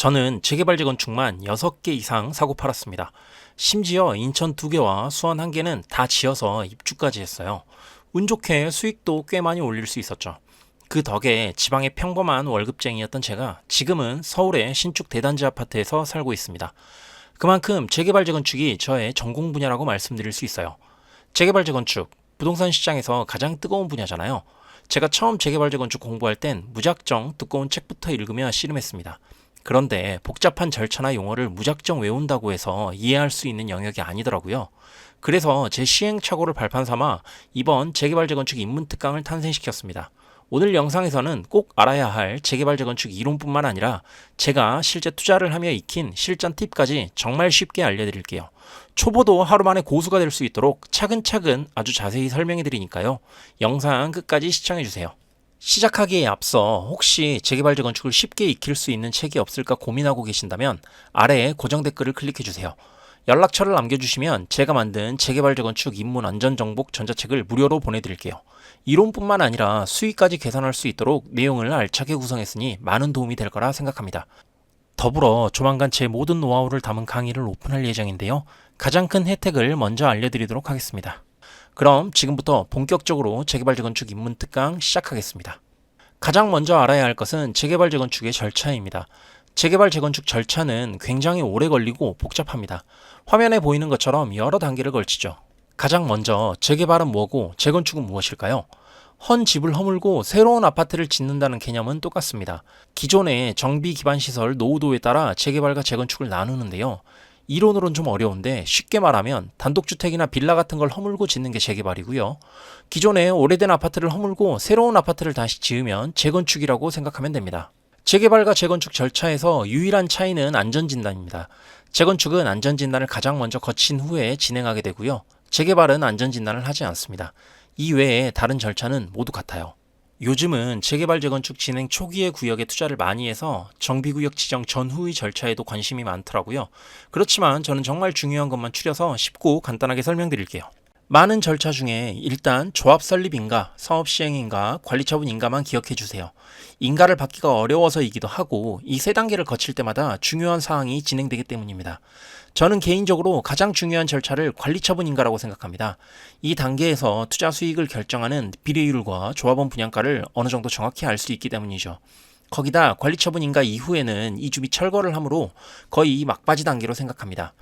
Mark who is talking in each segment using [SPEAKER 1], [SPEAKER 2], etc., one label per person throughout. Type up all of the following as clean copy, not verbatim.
[SPEAKER 1] 저는 재개발 재건축만 6개 이상 사고 팔았습니다. 심지어 인천 2개와 수원 1개는 다 지어서 입주까지 했어요. 운 좋게 수익도 꽤 많이 올릴 수 있었죠. 그 덕에 지방의 평범한 월급쟁이였던 제가 지금은 서울의 신축 대단지 아파트에서 살고 있습니다. 그만큼 재개발 재건축이 저의 전공 분야라고 말씀드릴 수 있어요. 재개발 재건축, 부동산 시장에서 가장 뜨거운 분야잖아요. 제가 처음 재개발 재건축 공부할 땐 무작정 두꺼운 책부터 읽으며 씨름했습니다. 그런데 복잡한 절차나 용어를 무작정 외운다고 해서 이해할 수 있는 영역이 아니더라고요. 그래서 제 시행착오를 발판 삼아 이번 재개발 재건축 입문 특강을 탄생시켰습니다. 오늘 영상에서는 꼭 알아야 할 재개발 재건축 이론뿐만 아니라 제가 실제 투자를 하며 익힌 실전 팁까지 정말 쉽게 알려드릴게요. 초보도 하루 만에 고수가 될 수 있도록 차근차근 아주 자세히 설명해 드리니까요. 영상 끝까지 시청해 주세요. 시작하기에 앞서 혹시 재개발 재건축을 쉽게 익힐 수 있는 책이 없을까 고민하고 계신다면 아래에 고정 댓글을 클릭해 주세요. 연락처를 남겨주시면 제가 만든 재개발 재건축 입문 안전정복 전자책을 무료로 보내드릴게요. 이론뿐만 아니라 수익까지 계산할 수 있도록 내용을 알차게 구성했으니 많은 도움이 될 거라 생각합니다. 더불어 조만간 제 모든 노하우를 담은 강의를 오픈할 예정인데요. 가장 큰 혜택을 먼저 알려드리도록 하겠습니다. 그럼 지금부터 본격적으로 재개발 재건축 입문 특강 시작하겠습니다. 가장 먼저 알아야 할 것은 재개발 재건축의 절차입니다. 재개발 재건축 절차는 굉장히 오래 걸리고 복잡합니다. 화면에 보이는 것처럼 여러 단계를 걸치죠. 가장 먼저 재개발은 뭐고 재건축은 무엇일까요? 헌 집을 허물고 새로운 아파트를 짓는다는 개념은 똑같습니다. 기존의 정비 기반 시설 노후도에 따라 재개발과 재건축을 나누는데요. 이론으로는 좀 어려운데 쉽게 말하면 단독주택이나 빌라 같은 걸 허물고 짓는 게 재개발이고요. 기존의 오래된 아파트를 허물고 새로운 아파트를 다시 지으면 재건축이라고 생각하면 됩니다. 재개발과 재건축 절차에서 유일한 차이는 안전진단입니다. 재건축은 안전진단을 가장 먼저 거친 후에 진행하게 되고요. 재개발은 안전진단을 하지 않습니다. 이 외에 다른 절차는 모두 같아요. 요즘은 재개발 재건축 진행 초기의 구역에 투자를 많이 해서 정비구역 지정 전후의 절차에도 관심이 많더라고요. 그렇지만 저는 정말 중요한 것만 추려서 쉽고 간단하게 설명드릴게요. 많은 절차 중에 일단 조합 설립인가, 사업 시행인가, 관리처분 인가만 기억해 주세요. 인가를 받기가 어려워서이기도 하고 이 세 단계를 거칠 때마다 중요한 사항이 진행되기 때문입니다. 저는 개인적으로 가장 중요한 절차를 관리처분 인가라고 생각합니다. 이 단계에서 투자 수익을 결정하는 비례율과 조합원 분양가를 어느 정도 정확히 알 수 있기 때문이죠. 거기다 관리처분 인가 이후에는 이주비 철거를 하므로 거의 막바지 단계로 생각합니다.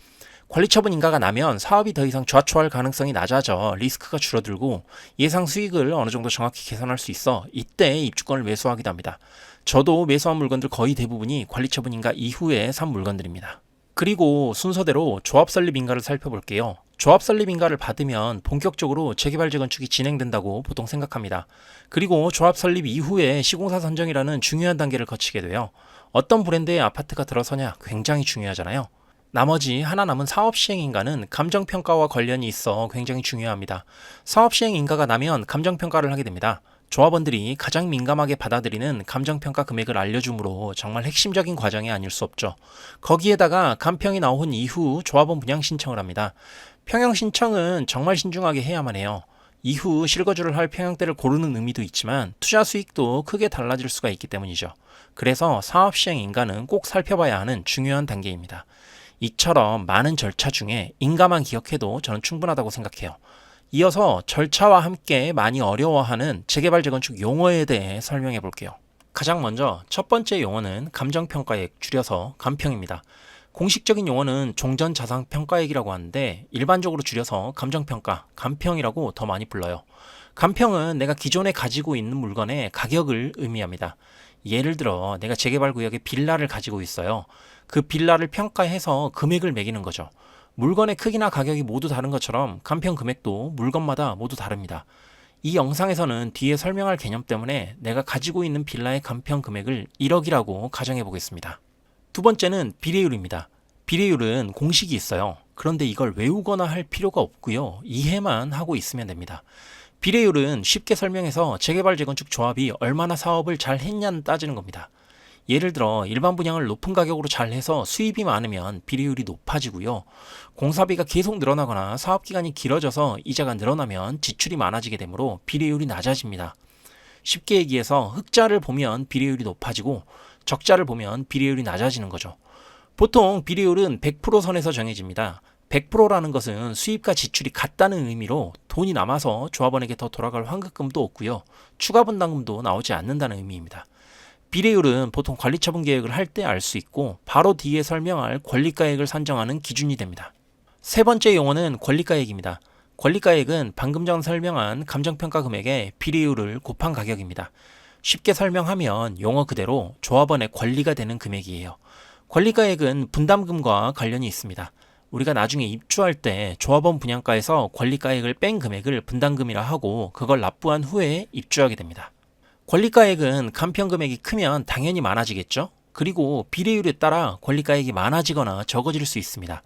[SPEAKER 1] 관리처분 인가가 나면 사업이 더 이상 좌초할 가능성이 낮아져 리스크가 줄어들고 예상 수익을 어느 정도 정확히 계산할 수 있어 이때 입주권을 매수하기도 합니다. 저도 매수한 물건들 거의 대부분이 관리처분 인가 이후에 산 물건들입니다. 그리고 순서대로 조합 설립 인가를 살펴볼게요. 조합 설립 인가를 받으면 본격적으로 재개발 재건축이 진행된다고 보통 생각합니다. 그리고 조합 설립 이후에 시공사 선정이라는 중요한 단계를 거치게 돼요. 어떤 브랜드의 아파트가 들어서냐 굉장히 중요하잖아요. 나머지 하나 남은 사업시행인가는 감정평가와 관련이 있어 굉장히 중요합니다. 사업시행인가가 나면 감정평가를 하게 됩니다. 조합원들이 가장 민감하게 받아들이는 감정평가 금액을 알려주므로 정말 핵심적인 과정이 아닐 수 없죠. 거기에다가 감평이 나온 이후 조합원 분양 신청을 합니다. 평형 신청은 정말 신중하게 해야만 해요. 이후 실거주를 할 평형대를 고르는 의미도 있지만 투자 수익도 크게 달라질 수가 있기 때문이죠. 그래서 사업시행인가는 꼭 살펴봐야 하는 중요한 단계입니다. 이처럼 많은 절차 중에 인가만 기억해도 저는 충분하다고 생각해요. 이어서 절차와 함께 많이 어려워하는 재개발 재건축 용어에 대해 설명해 볼게요. 가장 먼저 첫 번째 용어는 감정평가액, 줄여서 감평입니다. 공식적인 용어는 종전자산평가액이라고 하는데 일반적으로 줄여서 감정평가, 감평이라고 더 많이 불러요. 감평은 내가 기존에 가지고 있는 물건의 가격을 의미합니다. 예를 들어 내가 재개발 구역에 빌라를 가지고 있어요. 그 빌라를 평가해서 금액을 매기는 거죠. 물건의 크기나 가격이 모두 다른 것처럼 감평 금액도 물건마다 모두 다릅니다. 이 영상에서는 뒤에 설명할 개념 때문에 내가 가지고 있는 빌라의 감평 금액을 1억이라고 가정해 보겠습니다. 두 번째는 비례율입니다. 비례율은 공식이 있어요. 그런데 이걸 외우거나 할 필요가 없고요. 이해만 하고 있으면 됩니다. 비례율은 쉽게 설명해서 재개발 재건축 조합이 얼마나 사업을 잘 했냐는 따지는 겁니다. 예를 들어 일반 분양을 높은 가격으로 잘 해서 수입이 많으면 비례율이 높아지고요. 공사비가 계속 늘어나거나 사업기간이 길어져서 이자가 늘어나면 지출이 많아지게 되므로 비례율이 낮아집니다. 쉽게 얘기해서 흑자를 보면 비례율이 높아지고 적자를 보면 비례율이 낮아지는 거죠. 보통 비례율은 100% 선에서 정해집니다. 100%라는 것은 수입과 지출이 같다는 의미로 돈이 남아서 조합원에게 더 돌아갈 환급금도 없고요. 추가 분담금도 나오지 않는다는 의미입니다. 비례율은 보통 관리처분 계획을 할 때 알 수 있고 바로 뒤에 설명할 권리가액을 산정하는 기준이 됩니다. 세 번째 용어는 권리가액입니다. 권리가액은 방금 전 설명한 감정평가 금액의 비례율을 곱한 가격입니다. 쉽게 설명하면 용어 그대로 조합원의 권리가 되는 금액이에요. 권리가액은 분담금과 관련이 있습니다. 우리가 나중에 입주할 때 조합원 분양가에서 권리가액을 뺀 금액을 분담금이라 하고 그걸 납부한 후에 입주하게 됩니다. 권리가액은 간편금액이 크면 당연히 많아지겠죠? 그리고 비례율에 따라 권리가액이 많아지거나 적어질 수 있습니다.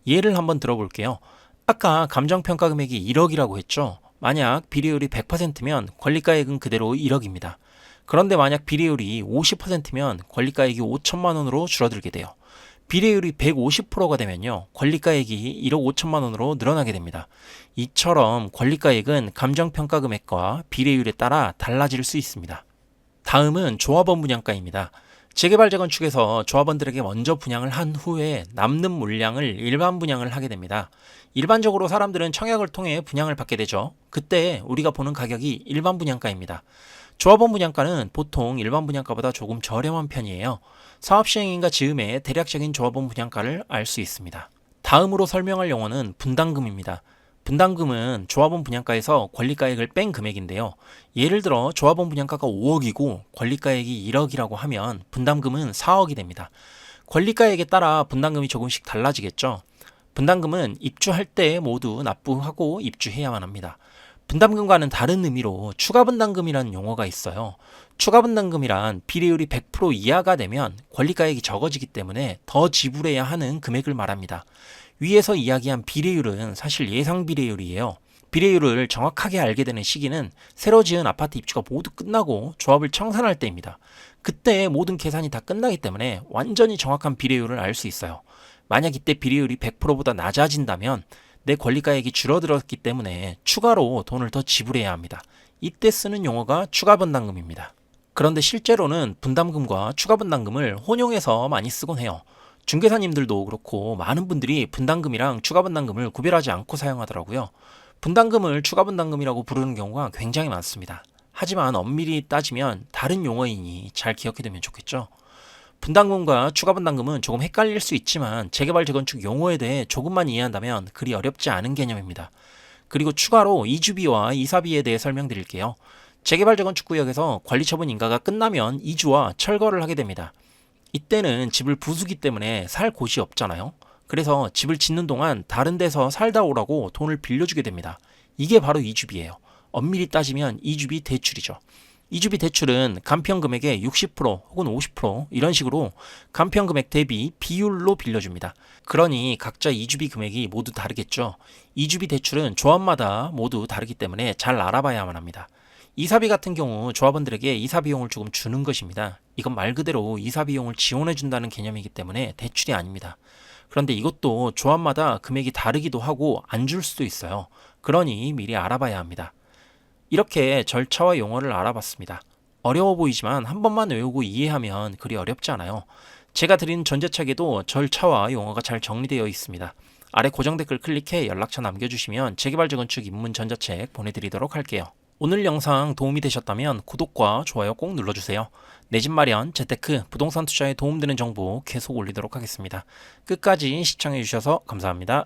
[SPEAKER 1] 예를 한번 들어볼게요. 아까 감정평가 금액이 1억이라고 했죠? 만약 비례율이 100%면 권리가액은 그대로 1억입니다. 그런데 만약 비례율이 50%면 권리가액이 5천만 원으로 줄어들게 돼요. 비례율이 150%가 되면요. 권리가액이 1억 5천만 원으로 늘어나게 됩니다. 이처럼 권리가액은 감정평가 금액과 비례율에 따라 달라질 수 있습니다. 다음은 조합원 분양가입니다. 재개발 재건축에서 조합원들에게 먼저 분양을 한 후에 남는 물량을 일반 분양을 하게 됩니다. 일반적으로 사람들은 청약을 통해 분양을 받게 되죠. 그때 우리가 보는 가격이 일반 분양가입니다. 조합원 분양가는 보통 일반 분양가보다 조금 저렴한 편이에요. 사업 시행인가 즈음에 대략적인 조합원 분양가를 알 수 있습니다. 다음으로 설명할 용어는 분담금입니다. 분담금은 조합원 분양가에서 권리가액을 뺀 금액인데요. 예를 들어 조합원 분양가가 5억이고 권리가액이 1억이라고 하면 분담금은 4억이 됩니다. 권리가액에 따라 분담금이 조금씩 달라지겠죠. 분담금은 입주할 때 모두 납부하고 입주해야만 합니다. 분담금과는 다른 의미로 추가분담금이라는 용어가 있어요. 추가분담금이란 비례율이 100% 이하가 되면 권리가액이 적어지기 때문에 더 지불해야 하는 금액을 말합니다. 위에서 이야기한 비례율은 사실 예상 비례율이에요. 비례율을 정확하게 알게 되는 시기는 새로 지은 아파트 입주가 모두 끝나고 조합을 청산할 때입니다. 그때 모든 계산이 다 끝나기 때문에 완전히 정확한 비례율을 알 수 있어요. 만약 이때 비례율이 100%보다 낮아진다면 내 권리가액이 줄어들었기 때문에 추가로 돈을 더 지불해야 합니다. 이때 쓰는 용어가 추가분담금입니다. 그런데 실제로는 분담금과 추가분담금을 혼용해서 많이 쓰곤 해요. 중개사님들도 그렇고 많은 분들이 분담금이랑 추가분담금을 구별하지 않고 사용하더라고요. 분담금을 추가분담금이라고 부르는 경우가 굉장히 많습니다. 하지만 엄밀히 따지면 다른 용어이니 잘 기억해두면 좋겠죠. 분담금과 추가분담금은 조금 헷갈릴 수 있지만 재개발 재건축 용어에 대해 조금만 이해한다면 그리 어렵지 않은 개념입니다. 그리고 추가로 이주비와 이사비에 대해 설명드릴게요. 재개발 재건축 구역에서 관리처분 인가가 끝나면 이주와 철거를 하게 됩니다. 이때는 집을 부수기 때문에 살 곳이 없잖아요. 그래서 집을 짓는 동안 다른 데서 살다 오라고 돈을 빌려주게 됩니다. 이게 바로 이주비예요. 엄밀히 따지면 이주비 대출이죠. 이주비 대출은 간편금액의 60% 혹은 50% 이런 식으로 간편금액 대비 비율로 빌려줍니다. 그러니 각자 이주비 금액이 모두 다르겠죠. 이주비 대출은 조합마다 모두 다르기 때문에 잘 알아봐야만 합니다. 이사비 같은 경우 조합원들에게 이사비용을 조금 주는 것입니다. 이건 말 그대로 이사비용을 지원해준다는 개념이기 때문에 대출이 아닙니다. 그런데 이것도 조합마다 금액이 다르기도 하고 안 줄 수도 있어요. 그러니 미리 알아봐야 합니다. 이렇게 절차와 용어를 알아봤습니다. 어려워 보이지만 한 번만 외우고 이해하면 그리 어렵지 않아요. 제가 드린 전자책에도 절차와 용어가 잘 정리되어 있습니다. 아래 고정 댓글 클릭해 연락처 남겨주시면 재개발 재건축 입문 전자책 보내드리도록 할게요. 오늘 영상 도움이 되셨다면 구독과 좋아요 꼭 눌러주세요. 내 집 마련, 재테크, 부동산 투자에 도움되는 정보 계속 올리도록 하겠습니다. 끝까지 시청해주셔서 감사합니다.